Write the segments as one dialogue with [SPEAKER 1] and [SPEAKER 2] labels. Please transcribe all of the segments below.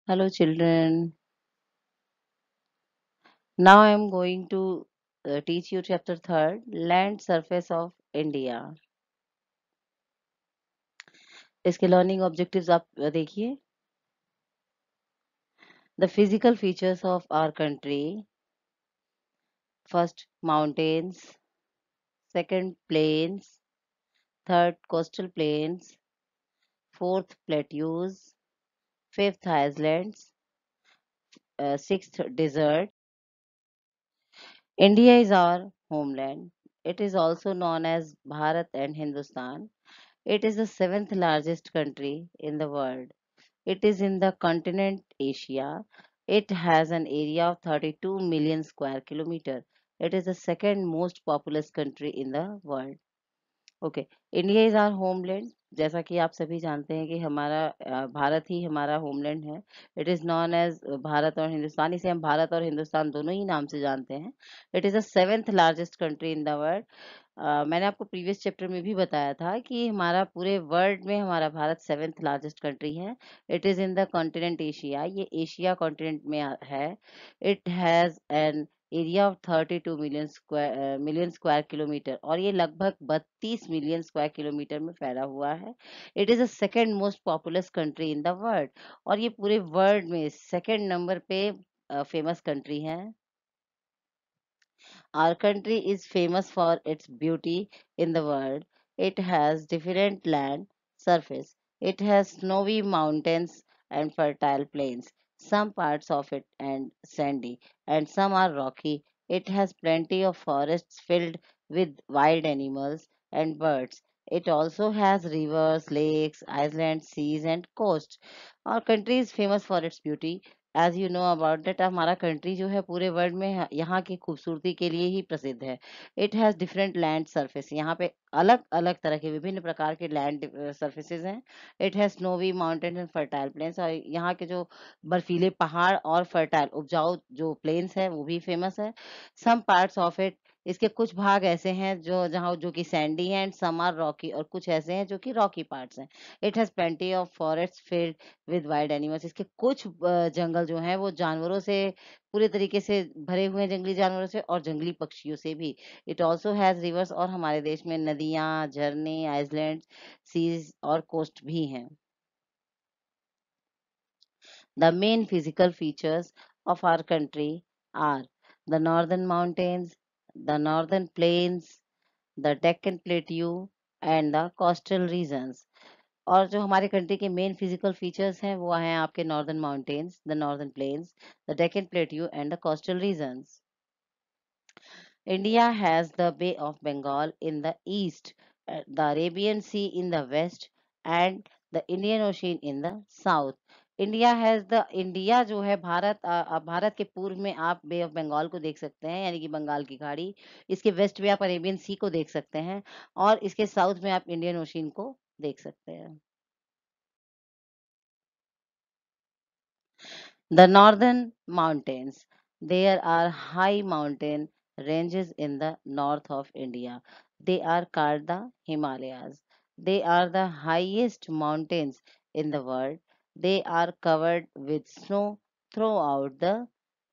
[SPEAKER 1] Hello, children. Now I am going to teach you chapter third, land surface of India. इसके learning objectives आप देखिए. The physical features of our country. First, mountains. Second, plains. Third, coastal plains. Fourth, plateaus. Fifth, islands. Sixth, desert. India is our homeland. It is also known as Bharat and Hindustan. It is the seventh largest country in the world. It is in the continent Asia. It has an area of 32 million square kilometer. It is the second most populous country in the world. Okay. India is our homeland. जैसा कि आप सभी जानते हैं कि हमारा भारत ही हमारा homeland है. It is known as Bharat और हिंदुस्तान. इसे हम भारत और हिंदुस्तान दोनों ही नाम से जानते हैं. It is the seventh largest country in the world. मैंने आपको प्रीवियस चैप्टर में भी बताया था कि हमारा पूरे वर्ल्ड में हमारा भारत सेवेंथ लार्जेस्ट कंट्री है. It is in the continent Asia. ये एशिया कॉन्टिनेंट में है. It has an area of 32 million square kilometre और ये लगभग 32 मिलियन स्क्वायर किलोमीटर में फैला हुआ है. It is the second most populous country in the world और ये पूरे वर्ल्ड में सेकेंड नंबर पे फेमस कंट्री है. Our country is famous for its beauty in the world. It has different land surface. It has snowy mountains and fertile plains. Some parts of it and sandy, and some are rocky. It has plenty of forests filled with wild animals and birds. It also has rivers, lakes, islands, seas, and coast. Our country is famous for its beauty. As you know about that हमारा country जो है पूरे world में यहाँ की खूबसूरती के लिए ही प्रसिद्ध है. It has different land surface. यहाँ पे अलग अलग तरह के विभिन्न प्रकार के लैंड सरफेसेस हैं. It has snowy mountain and fertile planes और यहाँ के जो बर्फीले पहाड़ और फर्टाइल उपजाऊ जो प्लेन्स है वो भी फेमस है. Some parts of it. इसके कुछ भाग ऐसे हैं जो जहाँ जो कि सैंडी हैं एंड सम आर रॉकी और कुछ ऐसे हैं जो कि रॉकी पार्ट्स हैं. It has plenty of forest field with wild animals. इसके कुछ जंगल जो हैं वो जानवरों से पूरे तरीके से भरे हुए हैं, जंगली जानवरों से और जंगली पक्षियों से भी. इट ऑल्सो हैज रिवर्स और हमारे देश में नदियां, झरने, आइलैंड, सीज और कोस्ट भी हैं. The main physical features of our country are the northern mountains, the northern plains, the Deccan Plateau and the coastal regions. और जो हमारे कंट्री के मेन फिजिकल फीचर्स हैं वो हैं आपके northern mountains, the northern plains, the Deccan plateau and the coastal regions. India has the Bay of Bengal in the east, the Arabian Sea in the west and the Indian Ocean in the south. India has the India जो है भारत के पूर्व में आप बे of Bengal को देख सकते हैं यानी कि बंगाल की खाड़ी. इसके वेस्ट में आप अरेबियन सी को देख सकते हैं और इसके साउथ में आप इंडियन ओशियन को देख सकते हैं. The northern mountains. There are high mountain ranges in the north of India. They are called the Himalayas. They are the highest mountains in the world. They are covered with snow throughout the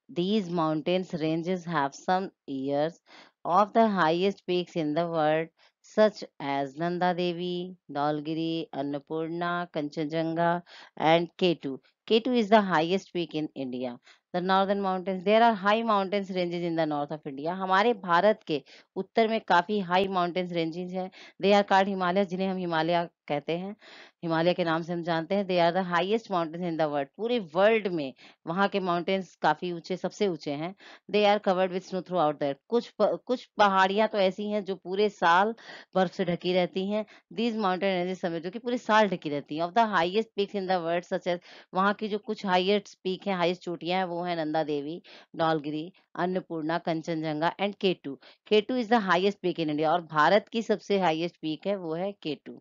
[SPEAKER 1] these mountains ranges have some years of the highest peaks in the world, such as Nanda Devi, Dalgiri, Annapurna, Kanchenjunga, and K2. K2 is the highest peak in India. The northern mountains, there are high mountains ranges in the north of India. हमारे भारत के उत्तर में काफी high mountains ranges हैं. They are called Himalayas, जिन्हें हम हिमालय कहते हैं, हिमालय के नाम से हम जानते हैं. They are the highest mountains in the world. पूरे वर्ल्ड में वहाँ के माउंटेन्स काफी ऊंचे, सबसे ऊंचे हैं. They are covered with snow throughout that. कुछ पहाड़ियां तो ऐसी हैं जो पूरे साल बर्फ से ढकी रहती हैं. दीज माउंटेन रेंजेस समय जो कि पूरे साल ढकी रहती हैं. Of the highest peaks in the world such as वहाँ की जो कुछ हाईएस्ट पीक है, हाईएस्ट चोटियां हैं वो है Nanda Devi, Dhaulagiri, Annapurna, Kanchenjunga and K two. K two is the highest peak in India और भारत की सबसे हाईएस्ट पीक है वो है केटू.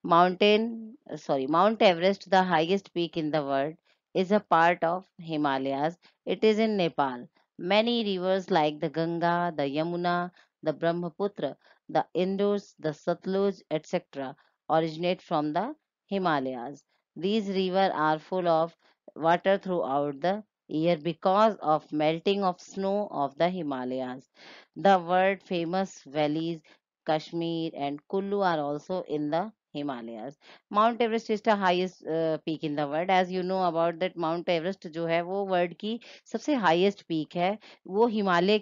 [SPEAKER 1] Mount Everest, the highest peak in the world, is a part of Himalayas. It is in Nepal. Many rivers like the Ganga, the Yamuna, the Brahmaputra, the Indus, the Satluj, etc., originate from the Himalayas. These rivers are full of water throughout the year because of melting of snow of the Himalayas. The world famous valleys Kashmir and Kullu are also in the Himalayas. Mount Everest is the highest peak in the world. As you know about that, Mount Everest जो है वो world की सबसे highest peak है. वो हिमालय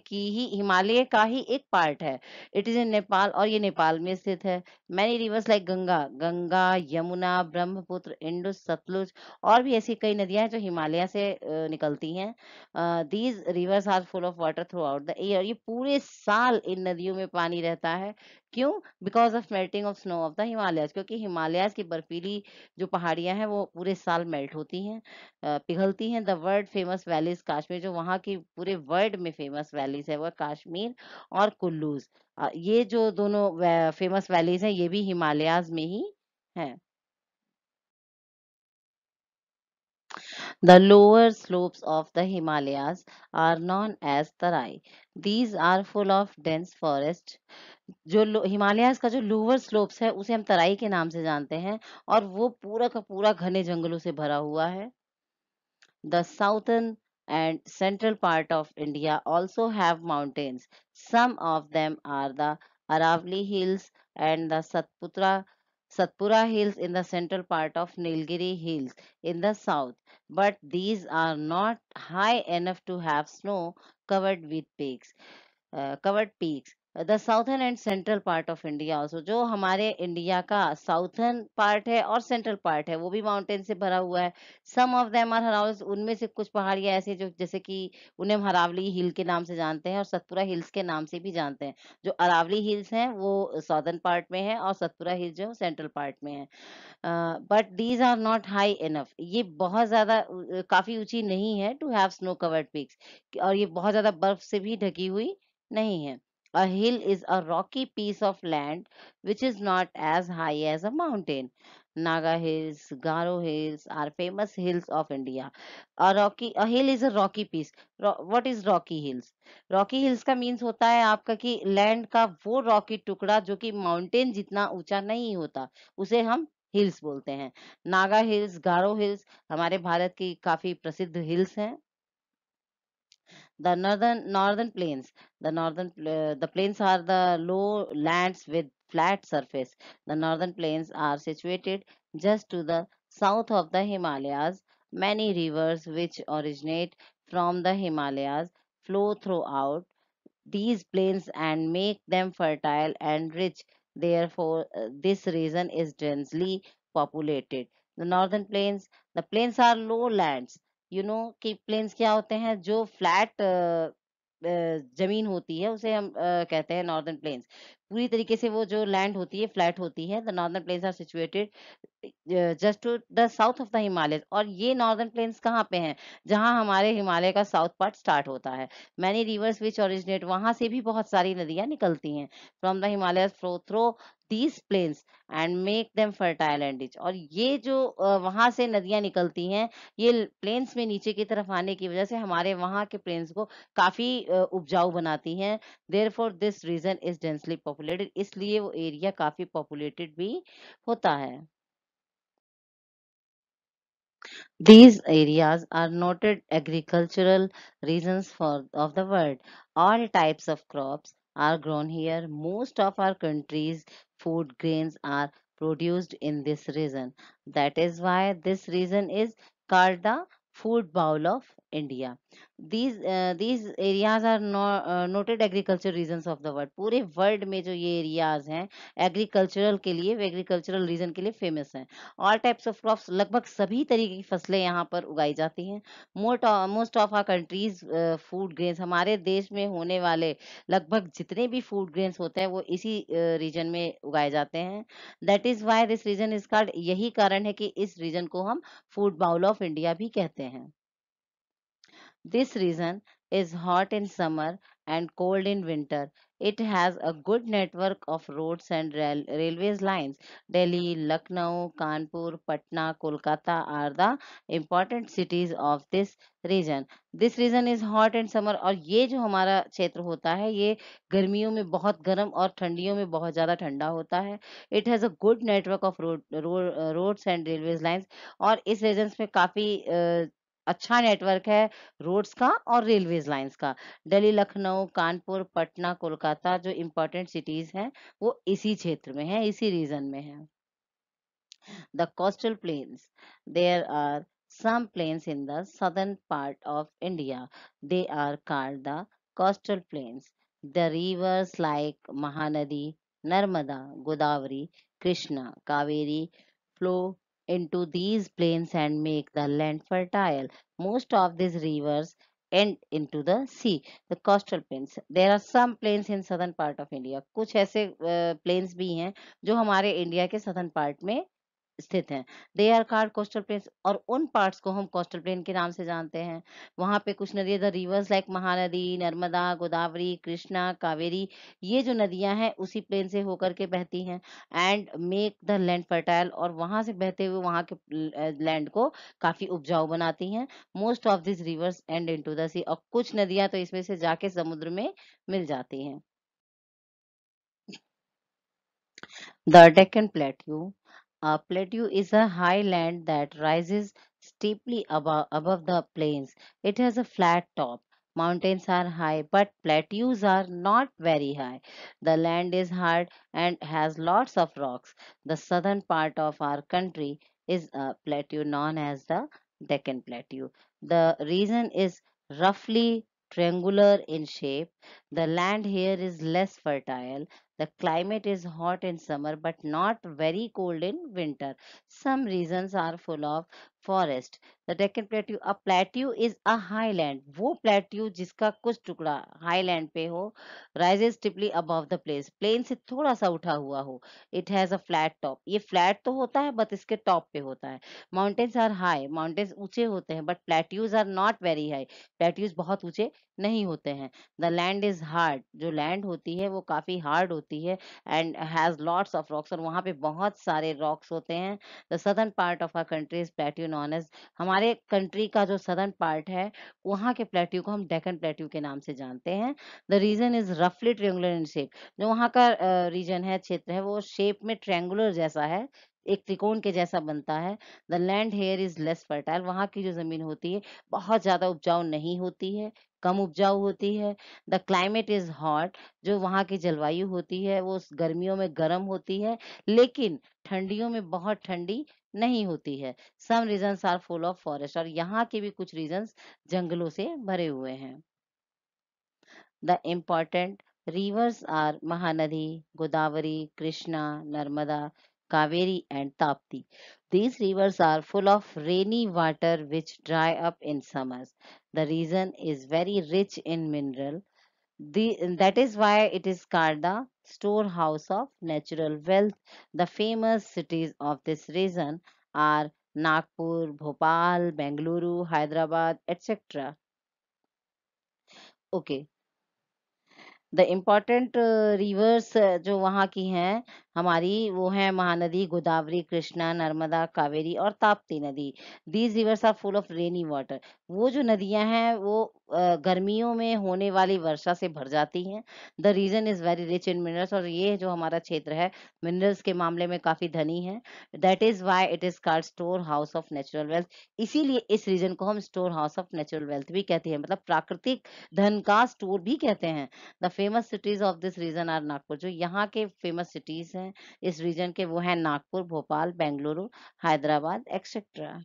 [SPEAKER 1] का ही एक part है. इट इज इन नेपाल और ये नेपाल में स्थित है. Many rivers like Ganga, Yamuna, Brahmaputra, Indus, Sutlej और भी ऐसी कई नदियां हैं जो हिमालय से निकलती हैं. These rivers are full of water throughout the year. ये पूरे साल इन नदियों में पानी रहता है. क्यों? Because of melting of snow of the Himalayas. क्योंकि हिमालयस की बर्फीली जो पहाड़ियां हैं वो पूरे साल मेल्ट होती हैं, पिघलती हैं. The world famous valleys Kashmir, जो वहाँ की पूरे वर्ल्ड में फेमस वैलीज है वो कश्मीर और कुल्लूज. ये जो दोनों फेमस वैलीज हैं ये भी हिमालयाज में ही हैं. The lower slopes of the Himalayas are known as Tarai. These are full of dense forest. जो हिमालयाज का जो लोअर स्लोप्स है उसे हम तराई के नाम से जानते हैं और वो पूरा का पूरा घने जंगलों से भरा हुआ है. The southern and central part of India also have mountains. Some of them are the Aravali Hills and the Satpura Hills in the central part of Nilgiri Hills in the south. But these are not high enough to have snow covered with peaks. Covered peaks. The southern and central part of India also, जो हमारे India का southern part है और central part है वो भी mountain से भरा हुआ है. सम ऑफ देम आर हराउस. उनमें से कुछ पहाड़ियां ऐसी जो जैसे कि उन्हें हम हरावली हिल के नाम से जानते हैं और सतपुरा हिल्स के नाम से भी जानते हैं. जो अरावली हिल्स हैं वो साउथर्न पार्ट में है और सतपुरा हिल्स जो सेंट्रल पार्ट में है. But these are not high enough. ये बहुत ज्यादा काफी ऊंची नहीं है to have snow covered peaks. और ये बहुत ज्यादा बर्फ से भी ढकी हुई नहीं है. A hill is a rocky piece of land which is not as high as a mountain. Naga Hills, Garo Hills are famous hills of India. A hill is a rocky piece. What is Rocky Hills? Rocky Hills का means होता है आपका कि land का वो Rocky टुकड़ा जो कि माउंटेन जितना ऊंचा नहीं होता, उसे हम हिल्स बोलते हैं. नागा हिल्स, गारो हिल्स हमारे भारत की काफी प्रसिद्ध हिल्स हैं. The northern plains. The plains are the low lands with flat surface. The northern plains are situated just to the south of the Himalayas. Many rivers which originate from the Himalayas flow throughout these plains and make them fertile and rich. Therefore, this region is densely populated. The northern plains, the plains are lowlands. You know कि plains क्या होते हैं? जो flat जमीन होती है उसे हम कहते हैं नॉर्दर्न प्लेन्स. पूरी तरीके से वो जो लैंड होती है फ्लैट होती है. The northern plains are situated just to the south of the Himalaya. और ये नॉर्दर्न प्लेन्स कहाँ पे हैं? जहाँ हमारे हिमालय का साउथ पार्ट स्टार्ट होता है. मैनी रिवर्स विच ओरिजिनेट, वहां से भी बहुत सारी नदियां निकलती हैं. From the Himalaya flow through these plains and make them fertile and rich. और ये जो वहां से नदियां निकलती हैं ये प्लेन्स में नीचे की तरफ आने की वजह से हमारे वहां के प्लेन्स को काफी उपजाऊ बनाती हैं. Therefore this region is densely populated. इसलिए वो एरिया काफी पॉपुलेटेड भी होता है. These areas are noted agricultural regions of the world. All types of crops are grown here. Most of our country's food grains are produced in this region. That is why this region is called the food bowl of India. These areas are noted agricultural regions of the world. पूरे world में जो ये areas हैं agricultural के लिए, agricultural reason के लिए famous हैं. ऑल टाइप्स ऑफ क्रॉप्स, लगभग सभी तरीके की फसलें यहाँ पर उगाई जाती हैं. Most of our country's food grains, हमारे देश में होने वाले लगभग जितने भी फूड ग्रेन्स होते हैं वो इसी रीजन में उगाए जाते हैं. That is why this region is called. यही कारण है कि इस रीजन को हम फूड बाउल ऑफ इंडिया भी कहते हैं. This region is hot in summer and cold in winter. It has a good network of roads and railways lines. Delhi, Lucknow, Kanpur, Patna, Kolkata are the important cities of this region. This region is hot in summer, और ये जो हमारा क्षेत्र होता है ये गर्मियों में बहुत गर्म और ठंडियों में बहुत ज़्यादा ठंडा होता है। It has a good network of roads and railways lines, और इस रीजन्स में काफ़ी अच्छा नेटवर्क है रोड्स का और रेलवेज लाइंस का। दिल्ली, लखनऊ, कानपुर, पटना, कोलकाता जो इम्पोर्टेंट सिटीज़ हैं, वो इसी क्षेत्र में हैं, इसी रीजन में हैं। The coastal plains. There are some plains in the southern part of India. They are called the coastal plains. The rivers like Mahanadi, Narmada, Godavari, Krishna, Kaveri flow into these plains and make the land fertile. Most of these rivers end into the sea. The coastal plains. There are some plains in southern part of India. कुछ ऐसे plains भी हैं जो हमारे India के southern part में स्थित हैं। They are called coastal plains, और उन पार्ट्स को हम कोस्टल प्लेन के नाम से जानते हैं। वहाँ पे कुछ नदियाँ, the reverse like Mahanadi, Narmada, Godavari, Krishna, Kaveri, ये जो नदियाँ हैं उसी प्लेन से होकर के बहती हैं and make the land fertile, और वहाँ से बहते हुए वहाँ के लैंड को काफ़ी उपजाऊ बनाती हैं। Most of this rivers end into the sea, और कुछ नदियाँ तो इसमें से जाके समुद्र में मिल जाती हैं। The Deccan Plateau. A plateau is a high land that rises steeply above the plains. It has a flat top. Mountains are high, but plateaus are not very high. The land is hard and has lots of rocks. The southern part of our country is a plateau known as the Deccan Plateau. The region is roughly triangular in shape. The land here is less fertile. The climate is hot in summer but not very cold in winter. Some regions are full of forest. The Deccan Plateau, a plateau is a highland. वो plateau जिसका कुछ टुकड़ा highland पे हो, rises steeply above the place. Plain से थोड़ा सा उठा हुआ हो. It has a flat top. ये flat तो होता है but इसके top पे होता है. Mountains are high. Mountains ऊंचे होते हैं but plateaus are not very high. Plateaus बहुत ऊंचे नहीं होते हैं। द लैंड इज हार्ड, जो लैंड होती है वो काफी हार्ड होती है and has lots of rocks, और वहाँ पे बहुत सारे रॉक्स होते हैं। The southern part of our country is plateau known as, हमारे कंट्री का जो सदर्न पार्ट है वहाँ के प्लेट्यू को हम डेक्कन प्लेट्यू के नाम से जानते हैं। द रीजन इज रफली ट्रियंगुलर इन शेप, जो वहाँ का रीजन है, क्षेत्र है, वो शेप में ट्रायंगुलर जैसा है, एक त्रिकोण के जैसा बनता है। The land here is less fertile, वहाँ की जो जमीन होती है बहुत ज्यादा उपजाऊ नहीं होती है, कम उपजाऊ होती है। द क्लाइमेट इज हॉट, जो वहाँ की जलवायु होती है वो गर्मियों में गर्म होती है, लेकिन ठंडियों में बहुत ठंडी नहीं होती है। Some regions are full of forest, और यहाँ के भी कुछ रीजन्स जंगलों से भरे हुए हैं। The important rivers are Mahanadi, Godavari, Krishna, Narmada, Kaveri, and Tapti. These rivers are full of rainy water which dry up in summers. The region is very rich in mineral. That is why it is called the storehouse of natural wealth. The famous cities of this region are Nagpur, Bhopal, Bengaluru, Hyderabad, etc. Okay. The important reverse जो वहाँ की हैं हमारी, वो हैं महानदी, गोदावरी, कृष्णा, नर्मदा, कावेरी और ताप्ती नदी। These rivers are full of rainy water, वो जो नदियां हैं वो गर्मियों में होने वाली वर्षा से भर जाती हैं। The region is very rich in minerals, और ये जो हमारा क्षेत्र है मिनरल्स के मामले में काफी धनी है। That is why it is called store house of natural wealth, इसीलिए इस रीजन को हम store house of natural wealth भी कहते हैं, मतलब प्राकृतिक धन का स्टोर भी कहते हैं। The famous cities of this region are Nagpur, जो यहाँ के फेमस सिटीज हैं इस रीजन के, वो हैं Nagpur, Bhopal, Bengaluru, Hyderabad etcetera.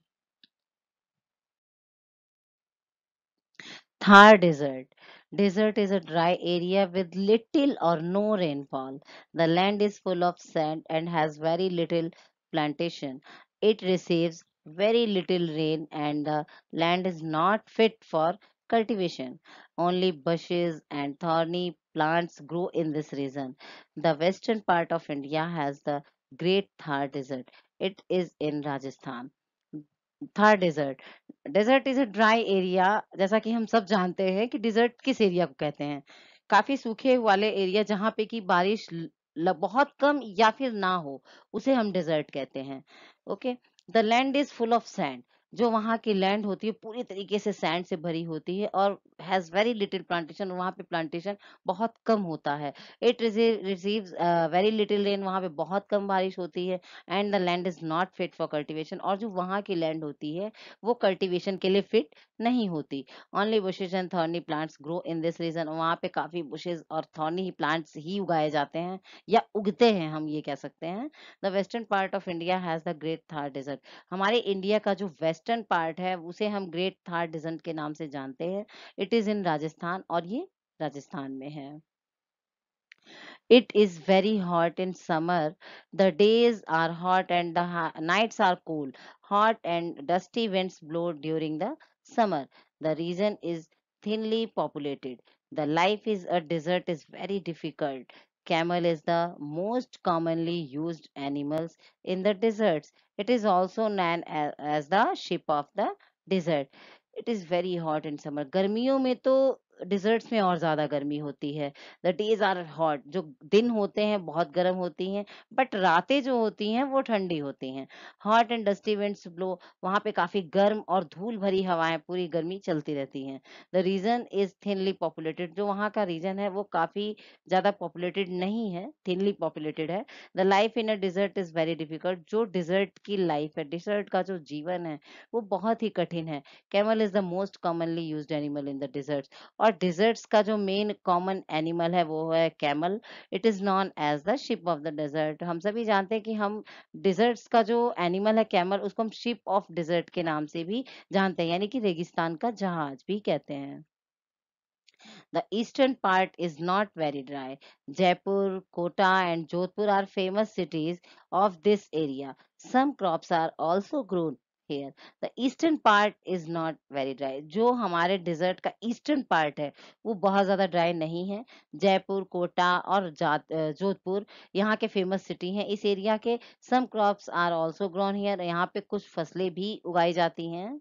[SPEAKER 1] Thar Desert. Desert is a dry area with little or no rainfall. The land is full of sand and has very little plantation. It receives very little rain and the land is not fit for cultivation. Only bushes and thorny plants grow in this region. The western part of India has the Great Thar Desert. It is in Rajasthan. था desert. Desert is a dry area, जैसा कि हम सब जानते हैं कि dessert किस area को कहते हैं। काफी सूखे वाले एरिया जहाँ पे कि बारिश बहुत कम या फिर ना हो, उसे हम डेजर्ट कहते हैं। Okay. The land is full of sand. जो वहाँ की लैंड होती है पूरी तरीके से सैंड से भरी होती है, और हैज वेरी लिटिल प्लांटेशन, वहाँ पे प्लांटेशन बहुत कम होता है। It receives very little rain, वहाँ पे बहुत कम बारिश होती है। And the land is not fit for cultivation, और जो वहाँ की लैंड होती है वो कल्टीवेशन के लिए फिट नहीं होती। Only bushes and thorny plants grow in this region, वहाँ पे काफी बुशेज और थॉर्नी ही प्लांट्स ही उगाए जाते हैं, या उगते हैं, हम ये कह सकते हैं। The western part of India has the great Thar desert. हमारे इंडिया का जो वेस्टर्न पार्ट है उसे हम ग्रेट थार डेजर्ट के नाम से जानते हैं। इट इज इन राजस्थान, और ये राजस्थान में है। It is very hot in summer. The days are hot and the nights are cool. Hot and dusty winds blow during the summer. The region is thinly populated. The life is a desert is very difficult. Camel is the most commonly used animals in the deserts. It is also known as the ship of the desert. It is very hot in summer. गर्मियों में तो desserts में और ज्यादा गर्मी होती है। The days are hot, जो दिन होते हैं बहुत गर्म होती हैं, बट रातें जो होती हैं वो ठंडी होती हैं। Hot and dusty winds blow, वहां पे काफी गर्म और धूल भरी हवाएं पूरी गर्मी चलती रहती हैं। The region is thinly populated, जो वहाँ का रीजन है वो काफी ज्यादा पॉपुलेटेड नहीं है, थिनली पॉपुलेटेड है। The life in a desert is very difficult, जो डिजर्ट की लाइफ है, डिजर्ट का जो जीवन है वो बहुत ही कठिन है। Camel is the most commonly used animal in the desert, और डिजर्ट्स का जो मेन कॉमन एनिमल है वो है camel. It is known as the ship of the desert. हम सभी जानते हैं कि हम डिजर्ट्स का जो एनिमल है कैमल, उसको हम शिप ऑफ डिजर्ट के नाम से भी जानते हैं, यानी कि रेगिस्तान का जहाज भी कहते हैं। The eastern part is not very dry. Jaipur, Kota, and Jodhpur are famous cities of this area. Some crops are also grown here. The eastern part is not very dry. जो हमारे डिजर्ट का eastern part है वो बहुत ज्यादा dry नहीं है। जयपुर, कोटा और जोधपुर यहाँ के फेमस सिटी हैं इस एरिया के। Some crops are also grown here, यहाँ पे कुछ फसलें भी उगाई जाती हैं।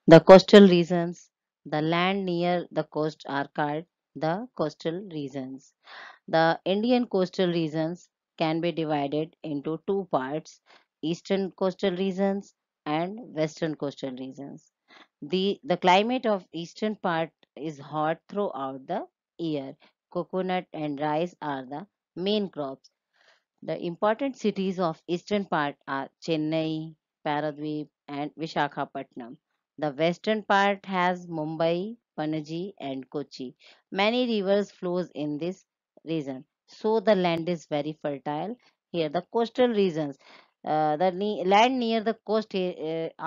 [SPEAKER 1] The coastal regions, the land near the coast are called the coastal regions. The Indian coastal regions can be divided into two parts: eastern coastal regions and western coastal regions. The climate of eastern part is hot throughout the year. Coconut and rice are the main crops. The important cities of eastern part are Chennai, Paradweep, and Vishakhapatnam. The western part has Mumbai, Panaji, and Kochi. Many rivers flows in this region, so the land is very fertile. Here, the coastal regions, land near the coast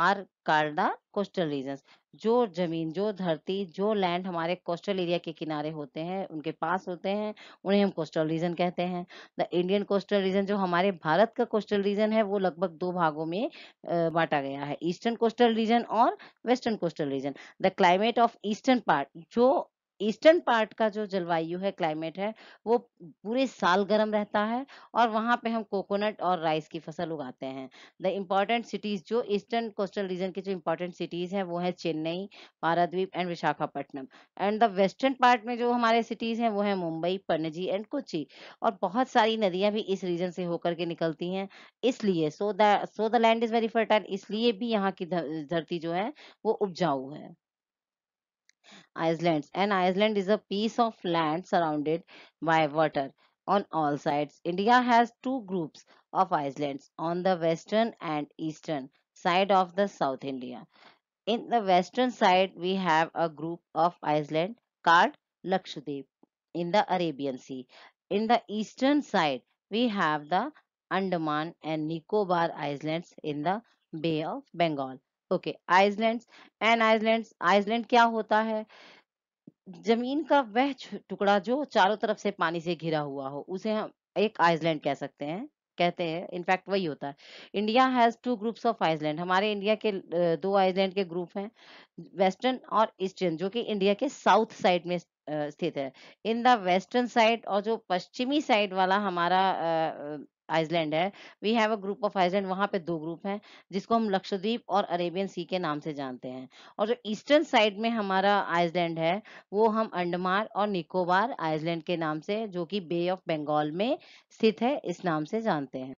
[SPEAKER 1] are called the coastal regions. जो जमीन, जो धरती, जो land हमारे coastal area के किनारे होते हैं, उनके पास होते हैं, उन्हें हम कोस्टल रीजन कहते हैं। द इंडियन कोस्टल रीजन, जो हमारे भारत का कोस्टल रीजन है, वो लगभग दो भागों में बांटा गया है: ईस्टर्न कोस्टल रीजन और western coastal region. The climate of eastern part, जो ईस्टर्न पार्ट का जो जलवायु है, क्लाइमेट है, वो पूरे साल गर्म रहता है, और वहां पे हम कोकोनट और राइस की फसल उगाते हैं। द इम्पोर्टेंट सिटीज, जो ईस्टर्न कोस्टल रीजन की जो इम्पोर्टेंट सिटीज हैं वो है Chennai, Paradip and Visakhapatnam. And the western part में जो हमारे सिटीज हैं वो है मुंबई, पणजी एंड कोची। और बहुत सारी नदियां भी इस रीजन से होकर के निकलती हैं, इसलिए so the land is very fertile, इसलिए भी यहाँ की धरती जो है वो उपजाऊ है। Iceland. And Iceland is a piece of land surrounded by water on all sides. India has two groups of islands on the western and eastern side of the South India. In the western side, we have a group of islands called Lakshadweep in the Arabian Sea. In the eastern side, we have the Andaman and Nicobar Islands in the Bay of Bengal. Okay, Islands and Islands. Island क्या होता है? जमीन का वह टुकड़ा जो चारों तरफ से पानी से घिरा हुआ हो, उसे हम एक आइसलैंड कह सकते हैं, कहते हैं। इनफैक्ट वही होता है। India has two groups of island, हमारे इंडिया के दो आइसलैंड के ग्रुप हैं, वेस्टर्न और ईस्टर्न, जो कि इंडिया के साउथ साइड में स्थित है। इन द वेस्टर्न साइड, और जो पश्चिमी साइड वाला हमारा आइसलैंड है, we have a group of island, वहाँ पे 2 ग्रुप हैं, जिसको हम लक्षद्वीप और अरेबियन सी के नाम से जानते हैं। और जो ईस्टर्न साइड में हमारा आइसलैंड है, वो हम अंडमान और निकोबार आइसलैंड के नाम से, जो कि बे ऑफ बंगाल में स्थित है, इस नाम से जानते हैं।